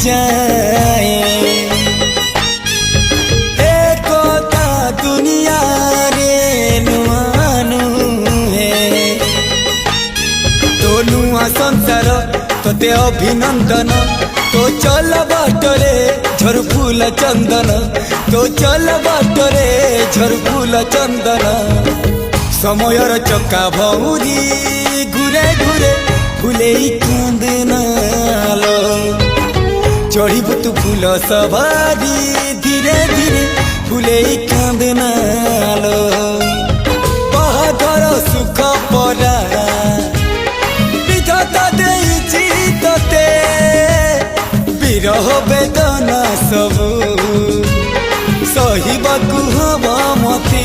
जाए एकता दुनिया रे नुआनु है तो नुआ संसार तोते अभिनंदन तो चल बाटरे झर फूल चंदन तो चल बाटरे झर फूल चंदन समयर चक्का भौरी घुरे घुरे फुले कांदनालो चढ़ीबु तू फूल सवारी धीरे धीरे फुले कांदनालो बाहादर सुख परा विधाता देइछि तोते विरह वेदना सबु सहिबाकु हवा मते।